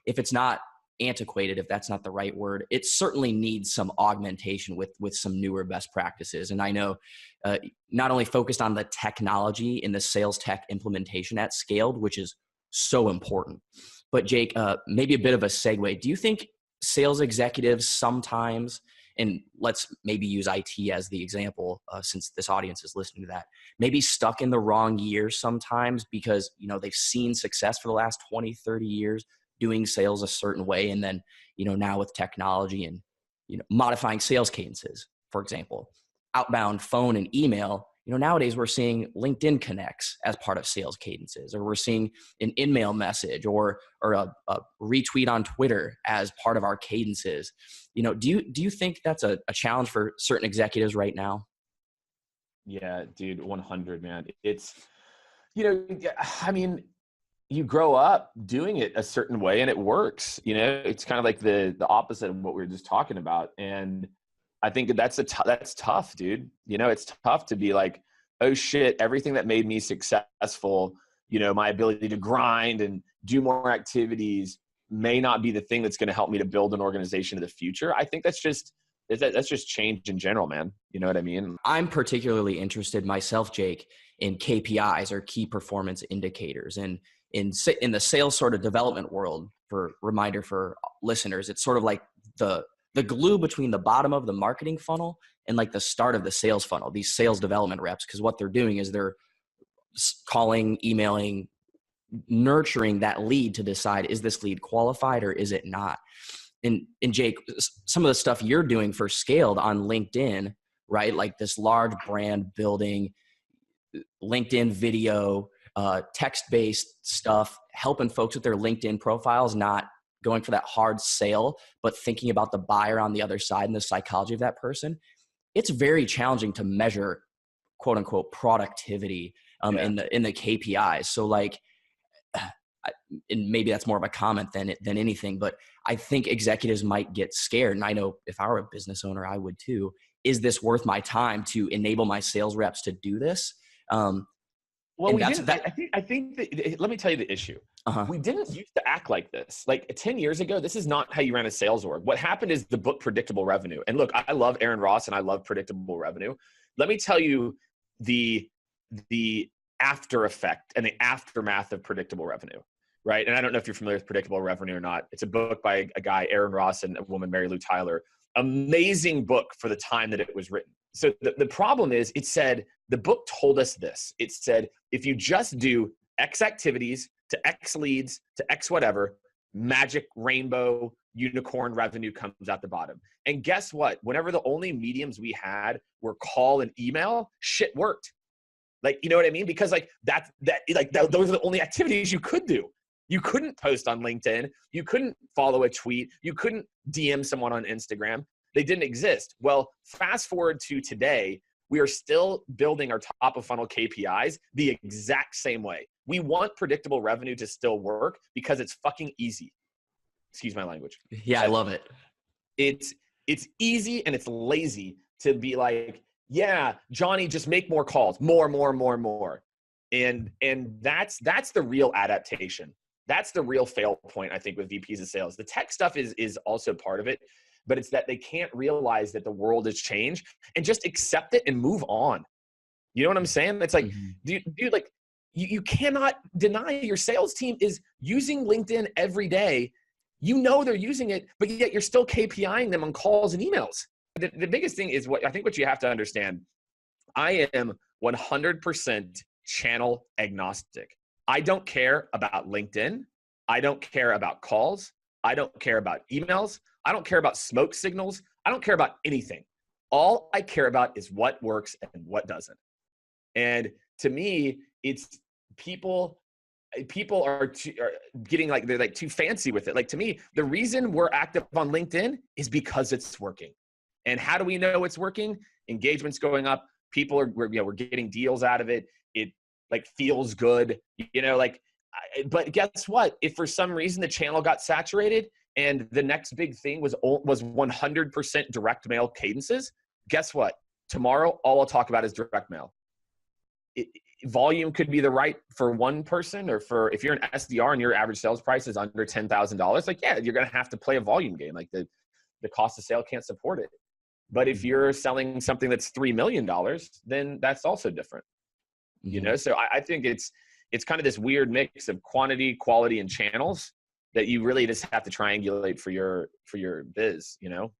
if it's not antiquated, if that's not the right word, it certainly needs some augmentation with some newer best practices. And I know not only focused on the technology in the sales tech implementation at Skaled, which is so important, but Jake, maybe a bit of a segue. Do you think sales executives sometimes, and let's maybe use IT as the example, since this audience is listening to that, maybe stuck in the wrong year sometimes because, they've seen success for the last 20, 30 years doing sales a certain way. And then, now with technology and, modifying sales cadences, for example, outbound phone and email, nowadays we're seeing LinkedIn connects as part of sales cadences, or we're seeing an in-mail message or a retweet on Twitter as part of our cadences. Do you think that's a challenge for certain executives right now? Yeah, dude, 100, man. It's, you grow up doing it a certain way and it works. It's kind of like the opposite of what we were just talking about. And I think that's tough, dude. It's tough to be like, oh shit, everything that made me successful, my ability to grind and do more activities may not be the thing that's going to help me to build an organization of the future. I think that's just change in general, man. You know what I mean? I'm particularly interested myself, Jake, in KPIs, or key performance indicators. And in the sales sort of development world, for reminder for listeners, it's sort of like the glue between the bottom of the marketing funnel and like the start of the sales funnel, these sales development reps, because what they're doing is they're calling, emailing, nurturing that lead to decide, is this lead qualified or is it not? And Jake, some of the stuff you're doing for Skaled on LinkedIn, right? Like this large brand building, LinkedIn video, text-based stuff, helping folks with their LinkedIn profiles, not going for that hard sale, but thinking about the buyer on the other side and the psychology of that person. It's very challenging to measure, quote unquote, productivity in the KPIs. So like, and maybe that's more of a comment than anything, but I think executives might get scared. And I know if I were a business owner, I would too. Is this worth my time to enable my sales reps to do this? Well, I think that, let me tell you the issue. We didn't used to act like this. Like 10 years ago, this is not how you ran a sales org. What happened is the book Predictable Revenue. And look, I love Aaron Ross and I love Predictable Revenue. Let me tell you the after effect and the aftermath of Predictable Revenue, right? And I don't know if you're familiar with Predictable Revenue or not. It's a book by a guy, Aaron Ross, and a woman, Mary Lou Tyler. Amazing book for the time that it was written. So the problem is, the book told us this. It said, if you just do X activities to X leads to X whatever, magic rainbow unicorn revenue comes out the bottom. And guess what? Whenever the only mediums we had were call and email, shit worked. Like, you know what I mean? Because like those are the only activities you could do. You couldn't post on LinkedIn. You couldn't follow a tweet. You couldn't DM someone on Instagram. They didn't exist. Well, fast forward to today, we are still building our top of funnel KPIs the exact same way. We want predictable revenue to still work because it's fucking easy. Excuse my language. Yeah, I love it. It's easy and it's lazy to be like, yeah, Johnny, just make more calls, more. And that's the real adaptation. That's the real fail point, I think, with VPs of sales. The tech stuff is also part of it, but it's that they can't realize that the world has changed and just accept it and move on. You know what I'm saying? It's like, dude, like you cannot deny your sales team is using LinkedIn every day. You know they're using it, but yet you're still KPIing them on calls and emails. The biggest thing is what you have to understand. I am 100% channel agnostic. I don't care about LinkedIn. I don't care about calls. I don't care about emails. I don't care about smoke signals. I don't care about anything. All I care about is what works and what doesn't. And to me, it's people are getting like, they're like too fancy with it. Like to me, the reason we're active on LinkedIn is because it's working. And how do we know it's working? Engagement's going up. We're getting deals out of it. It like feels good, but guess what? If for some reason the channel got saturated and the next big thing was 100% direct mail cadences, guess what? Tomorrow, all I'll talk about is direct mail. volume could be the right for one person, or for, if you're an SDR and your average sales price is under $10,000, like, yeah, you're going to have to play a volume game. Like the cost of sale can't support it. But if you're selling something that's $3 million, then that's also different. You know, so I think it's kind of this weird mix of quantity, quality, and channels that you really just have to triangulate for your biz, you know?